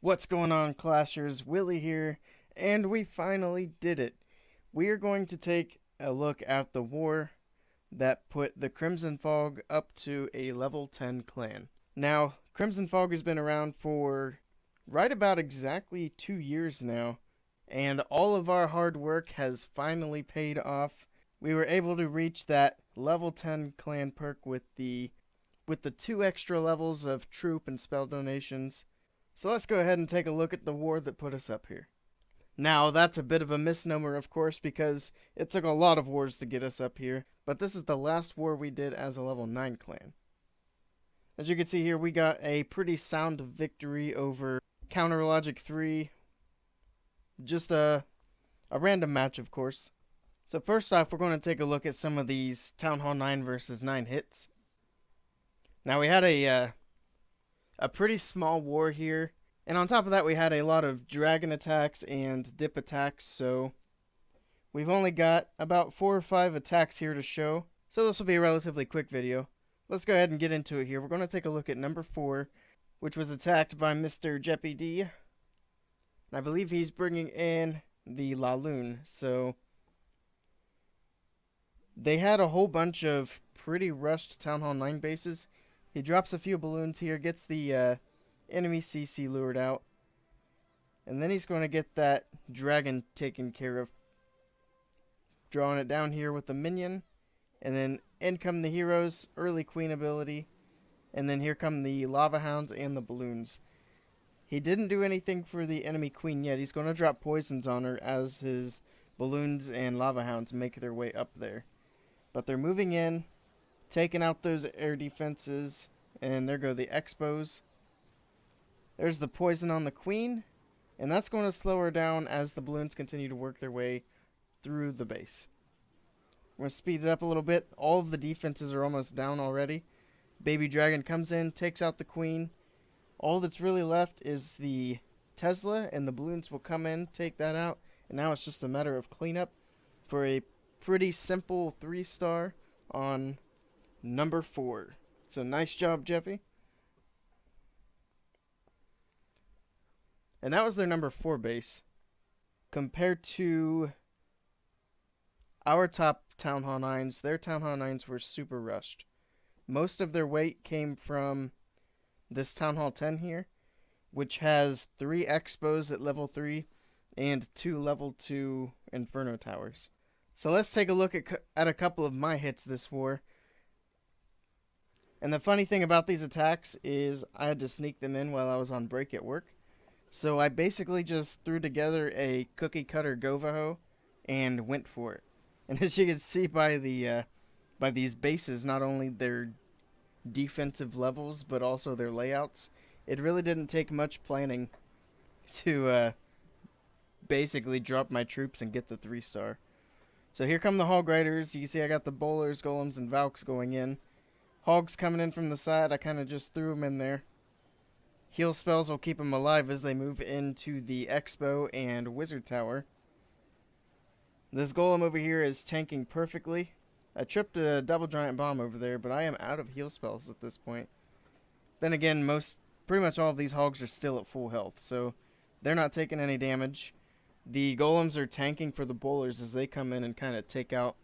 What's going on, Clashers? Willie here, and we finally did it. We are going to take a look at the war that put the Crimson Fog up to a level 10 clan. Now, Crimson Fog has been around for right about exactly 2 years now, and all of our hard work has finally paid off. We were able to reach that level 10 clan perk with the 2 extra levels of troop and spell donations. So let's go ahead and take a look at the war that put us up here. Now, that's a bit of a misnomer, of course, because it took a lot of wars to get us up here, but this is the last war we did as a level 9 clan. As you can see here, we got a pretty sound victory over Counter Logic 3. Just a random match, of course. So first off, we're going to take a look at some of these Town Hall 9 versus 9 hits. Now, we had a pretty small war here, and on top of that we had a lot of dragon attacks and dip attacks, so we've only got about 4 or 5 attacks here to show, so this will be a relatively quick video. Let's go ahead and get into it here. We're going to take a look at number 4, which was attacked by Mr. Jeppy D, and I believe he's bringing in the Laloon, so they had a whole bunch of pretty rushed Town Hall 9 bases. He drops a few balloons here, gets the enemy CC lured out, and then he's going to get that dragon taken care of. Drawing it down here with the minion, and then in come the heroes, early queen ability, and then here come the lava hounds and the balloons. He didn't do anything for the enemy queen yet. He's going to drop poisons on her as his balloons and lava hounds make their way up there. But they're moving in, taking out those air defenses, and there go the expos. There's the poison on the queen, and that's going to slow her down as the balloons continue to work their way through the base. We're going to speed it up a little bit. All of the defenses are almost down already. Baby Dragon comes in, takes out the queen. All that's really left is the Tesla, and the balloons will come in, take that out, and now it's just a matter of cleanup for a pretty simple 3-star on number 4. So nice job, Jeffy. And that was their number 4 base. Compared to our top Town Hall 9s, their Town Hall 9s were super rushed. Most of their weight came from this Town Hall 10 here, which has 3 expos at level 3 and 2 level 2 Inferno towers. So let's take a look at a couple of my hits this war. And the funny thing about these attacks is I had to sneak them in while I was on break at work. So I basically just threw together a cookie cutter Govaho and went for it. And as you can see by these bases, not only their defensive levels but also their layouts, it really didn't take much planning to basically drop my troops and get the 3-star. So here come the Hog Riders. You can see I got the Bowlers, Golems, and Valks going in. Hogs coming in from the side, I kind of just threw them in there. Heal spells will keep them alive as they move into the Expo and Wizard Tower. This Golem over here is tanking perfectly. I tripped a double giant bomb over there, but I am out of heal spells at this point. Then again, pretty much all of these hogs are still at full health, so they're not taking any damage. The Golems are tanking for the Bowlers as they come in and kind of take out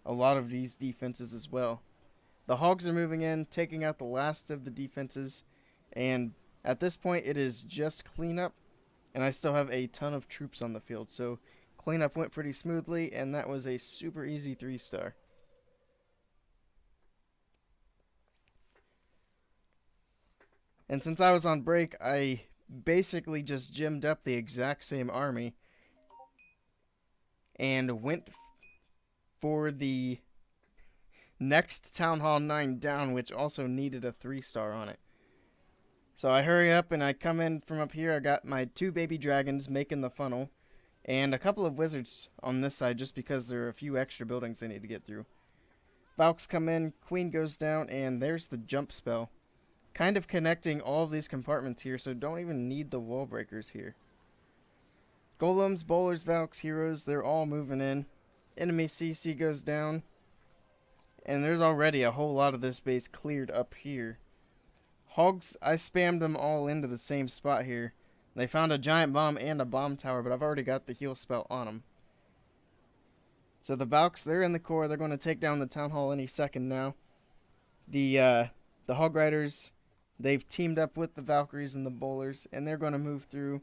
a lot of these defenses as well. The Hogs are moving in, taking out the last of the defenses, and at this point it is just cleanup, and I still have a ton of troops on the field, so cleanup went pretty smoothly, and that was a super easy 3-star. And since I was on break, I basically just gemmed up the exact same army and went for the next Town Hall 9 down, which also needed a 3-star on it. So I hurry up and I come in from up here. I got my 2 baby dragons making the funnel, and a couple of wizards on this side just because there are a few extra buildings I need to get through. Valks come in, queen goes down, and there's the jump spell. Kind of connecting all of these compartments here, so don't even need the wall breakers here. Golems, Bowlers, Valks, heroes, they're all moving in. Enemy CC goes down. And there's already a whole lot of this base cleared up here. Hogs, I spammed them all into the same spot here. They found a giant bomb and a bomb tower, but I've already got the heal spell on them. So the Valks, they're in the core. They're going to take down the Town Hall any second now. The Hog Riders, they've teamed up with the Valkyries and the Bowlers, and they're going to move through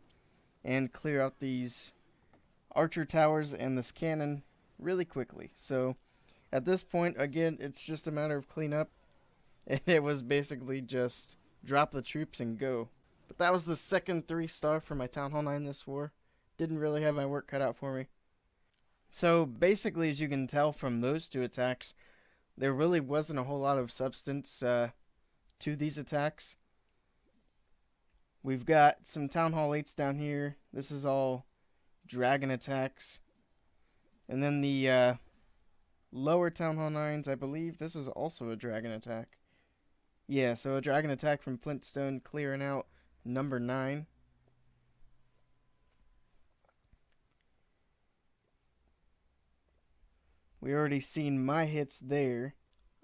and clear out these archer towers and this cannon really quickly. So at this point, again, it's just a matter of cleanup. And it was basically just drop the troops and go. But that was the second 3-star for my Town Hall 9 this war. Didn't really have my work cut out for me. So basically, as you can tell from those 2 attacks, there really wasn't a whole lot of substance to these attacks. We've got some Town Hall 8s down here. This is all dragon attacks. And then the lower Town Hall 9s, I believe this was also a dragon attack. Yeah, so a dragon attack from Flintstone clearing out number 9. We already seen my hits there.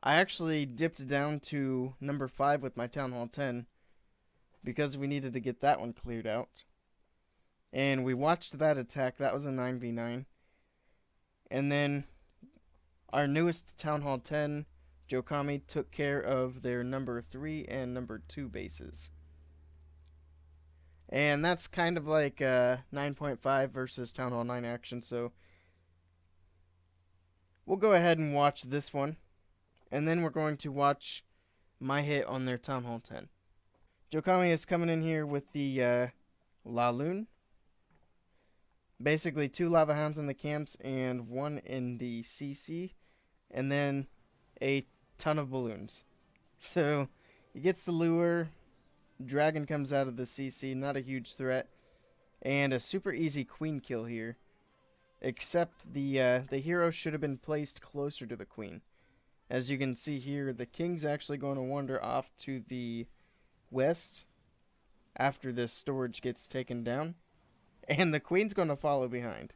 I actually dipped down to number 5 with my Town Hall 10 because we needed to get that one cleared out. And we watched that attack. That was a 9v9. And then our newest Town Hall 10, Jokami, took care of their number 3 and number 2 bases. And that's kind of like 9.5 versus Town Hall 9 action, so we'll go ahead and watch this one. And then we're going to watch my hit on their Town Hall 10. Jokami is coming in here with the Laloon. Basically 2 Lava Hounds in the camps and 1 in the CC. And then a ton of balloons. So he gets the lure. Dragon comes out of the CC. Not a huge threat. And a super easy queen kill here. Except the hero should have been placed closer to the queen. As you can see here, the king's actually going to wander off to the west after this storage gets taken down. And the queen's going to follow behind.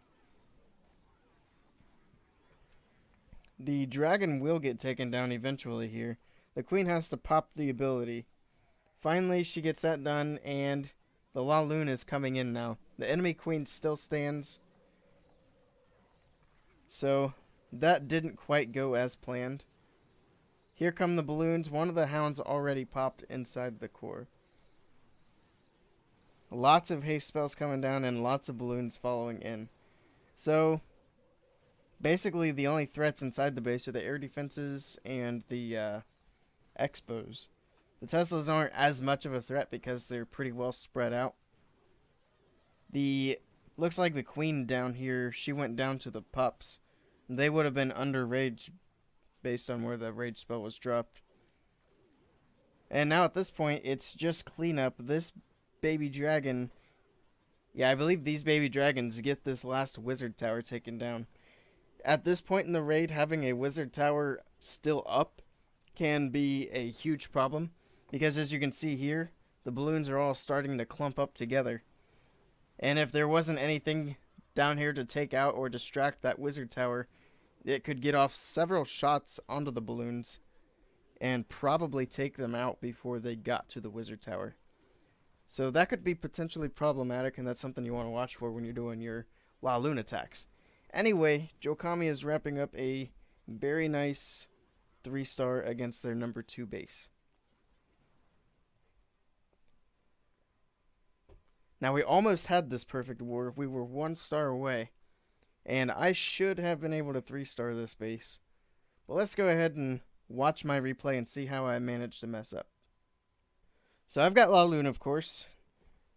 The dragon will get taken down eventually here. The queen has to pop the ability. Finally, she gets that done, and the Laloon is coming in now. The enemy queen still stands. So that didn't quite go as planned. Here come the balloons. One of the hounds already popped inside the core. Lots of haste spells coming down and lots of balloons following in. So basically the only threats inside the base are the air defenses and the expos. The Teslas aren't as much of a threat because they're pretty well spread out. Looks like the queen down here, she went down to the pups. They would have been under rage based on where the rage spell was dropped. And now at this point, it's just cleanup. This baby dragon, yeah, I believe these baby dragons get this last wizard tower taken down. At this point in the raid, having a wizard tower still up can be a huge problem. Because as you can see here, the balloons are all starting to clump up together. And if there wasn't anything down here to take out or distract that wizard tower, it could get off several shots onto the balloons and probably take them out before they got to the wizard tower. So that could be potentially problematic, and that's something you want to watch for when you're doing your Laloon attacks. Anyway, Jokami is wrapping up a very nice 3-star against their number 2 base. Now, we almost had this perfect war. We were 1 star away. And I should have been able to 3-star this base. But let's go ahead and watch my replay and see how I managed to mess up. So I've got Laloon, of course.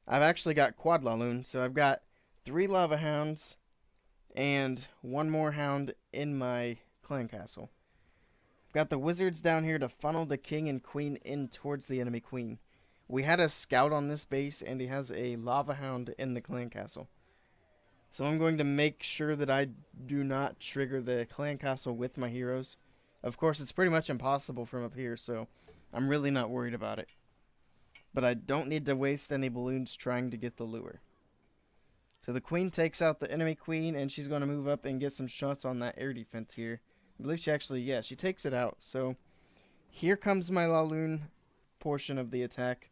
I've actually got quad Laloon. So I've got 3 Lava Hounds and 1 more Hound in my clan castle. I've got the wizards down here to funnel the king and queen in towards the enemy queen. We had a scout on this base, and he has a Lava Hound in the clan castle. So I'm going to make sure that I do not trigger the clan castle with my heroes. Of course, it's pretty much impossible from up here, so I'm really not worried about it. But I don't need to waste any balloons trying to get the lure. So the queen takes out the enemy queen, and she's going to move up and get some shots on that air defense here. I believe she actually, yeah, she takes it out. So here comes my Laloon portion of the attack.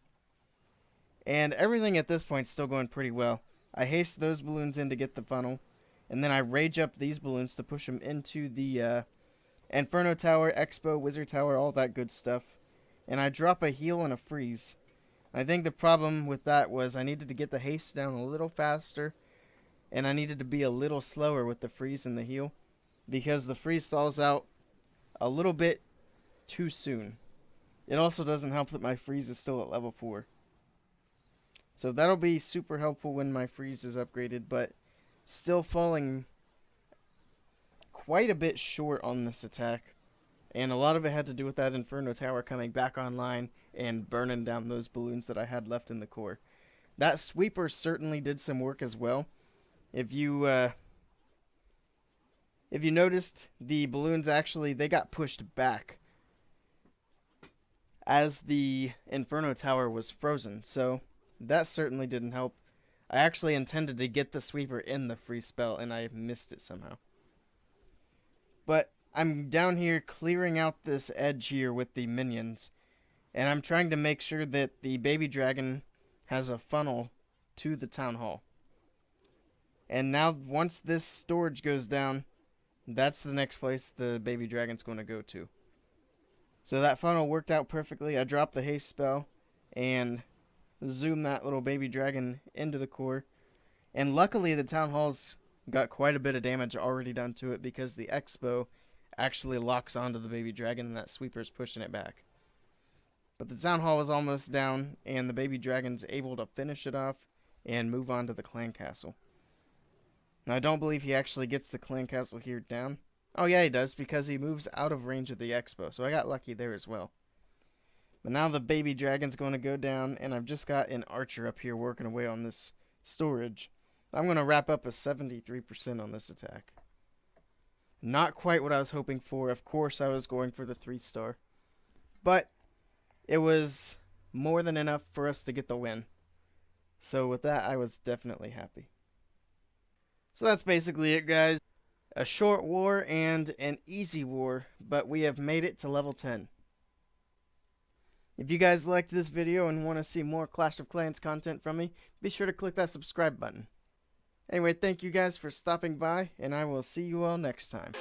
And everything at this point is still going pretty well. I haste those balloons in to get the funnel, and then I rage up these balloons to push them into the Inferno Tower, Expo, Wizard Tower, all that good stuff. And I drop a heal and a freeze. I think the problem with that was I needed to get the haste down a little faster, and I needed to be a little slower with the freeze and the heal, because the freeze stalls out a little bit too soon. It also doesn't help that my freeze is still at level 4. So that'll be super helpful when my freeze is upgraded, but still falling quite a bit short on this attack. And a lot of it had to do with that Inferno Tower coming back online and burning down those balloons that I had left in the core. That sweeper certainly did some work as well. If you noticed, the balloons actually, they got pushed back as the Inferno Tower was frozen, so that certainly didn't help. I actually intended to get the sweeper in the free spell, and I missed it somehow. But I'm down here clearing out this edge here with the minions, and I'm trying to make sure that the baby dragon has a funnel to the town hall. And now, once this storage goes down, that's the next place the baby dragon's going to go to. So that funnel worked out perfectly. I dropped the haste spell and zoomed that little baby dragon into the core. And luckily the town hall's got quite a bit of damage already done to it, because the Expo actually locks onto the baby dragon and that sweeper's pushing it back. But the town hall is almost down, and the baby dragon's able to finish it off and move on to the clan castle. Now, I don't believe he actually gets the clan castle here down. Oh yeah, he does, because he moves out of range of the Expo, so I got lucky there as well. But now the baby dragon's going to go down, and I've just got an archer up here working away on this storage. I'm going to wrap up a 73% on this attack. Not quite what I was hoping for. Of course, I was going for the 3-star. But it was more than enough for us to get the win. So with that, I was definitely happy. So that's basically it, guys. A short war and an easy war, but we have made it to level 10. If you guys liked this video and want to see more Clash of Clans content from me, be sure to click that subscribe button. Anyway, thank you guys for stopping by, and I will see you all next time.